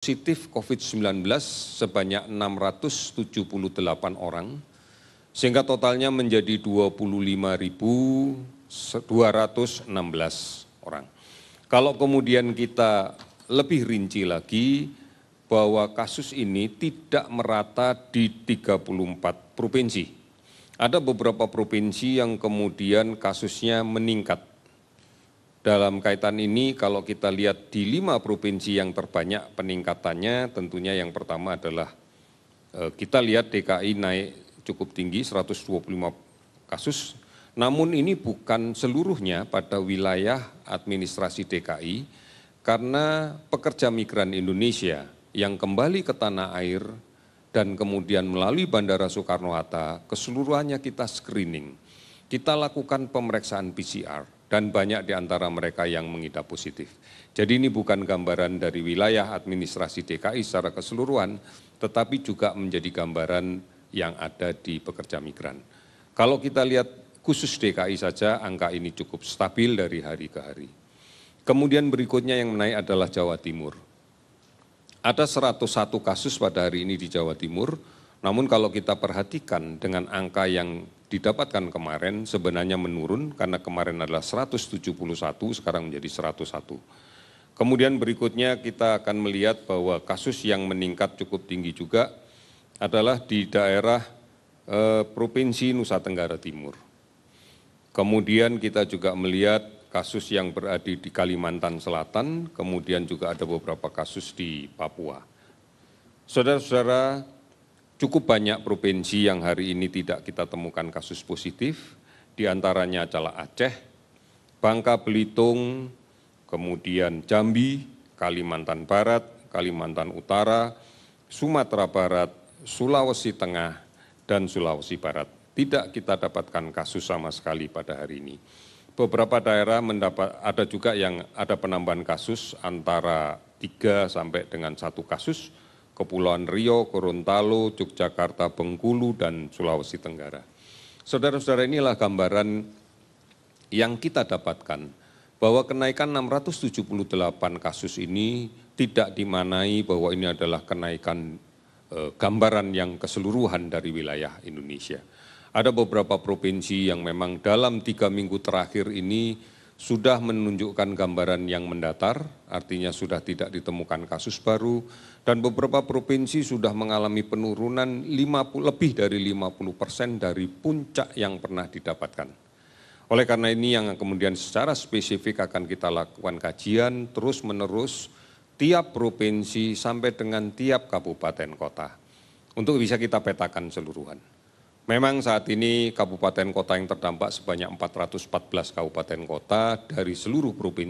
Positif COVID-19 sebanyak 678 orang, sehingga totalnya menjadi 25.216 orang. Kalau kemudian kita lebih rinci lagi, bahwa kasus ini tidak merata di 34 provinsi. Ada beberapa provinsi yang kemudian kasusnya meningkat. Dalam kaitan ini, kalau kita lihat di 5 provinsi yang terbanyak peningkatannya, tentunya yang pertama adalah kita lihat DKI naik cukup tinggi, 125 kasus. Namun ini bukan seluruhnya pada wilayah administrasi DKI, karena pekerja migran Indonesia yang kembali ke tanah air dan kemudian melalui Bandara Soekarno-Hatta, keseluruhannya kita screening. Kita lakukan pemeriksaan PCR dan banyak di antara mereka yang mengidap positif. Jadi ini bukan gambaran dari wilayah administrasi DKI secara keseluruhan, tetapi juga menjadi gambaran yang ada di pekerja migran. Kalau kita lihat khusus DKI saja, angka ini cukup stabil dari hari ke hari. Kemudian berikutnya yang naik adalah Jawa Timur. Ada 101 kasus pada hari ini di Jawa Timur, namun kalau kita perhatikan dengan angka yang didapatkan kemarin sebenarnya menurun karena kemarin adalah 171, sekarang menjadi 101. Kemudian berikutnya kita akan melihat bahwa kasus yang meningkat cukup tinggi juga adalah di daerah Provinsi Nusa Tenggara Timur. Kemudian kita juga melihat kasus yang berada di Kalimantan Selatan, kemudian juga ada beberapa kasus di Papua. Saudara-saudara, cukup banyak provinsi yang hari ini tidak kita temukan kasus positif, di antaranya adalah Aceh, Bangka Belitung, kemudian Jambi, Kalimantan Barat, Kalimantan Utara, Sumatera Barat, Sulawesi Tengah, dan Sulawesi Barat. Tidak kita dapatkan kasus sama sekali pada hari ini. Beberapa daerah ada juga yang ada penambahan kasus antara 3 sampai dengan 1 kasus, Kepulauan Riau, Gorontalo, Yogyakarta, Bengkulu, dan Sulawesi Tenggara. Saudara-saudara, inilah gambaran yang kita dapatkan bahwa kenaikan 678 kasus ini tidak dimaknai bahwa ini adalah kenaikan gambaran yang keseluruhan dari wilayah Indonesia. Ada beberapa provinsi yang memang dalam 3 minggu terakhir ini sudah menunjukkan gambaran yang mendatar, artinya sudah tidak ditemukan kasus baru, dan beberapa provinsi sudah mengalami penurunan lebih dari 50% dari puncak yang pernah didapatkan. Oleh karena ini yang kemudian secara spesifik akan kita lakukan kajian terus-menerus tiap provinsi sampai dengan tiap kabupaten kota untuk bisa kita petakan seluruhan. Memang saat ini kabupaten kota yang terdampak sebanyak 414 kabupaten kota dari seluruh provinsi.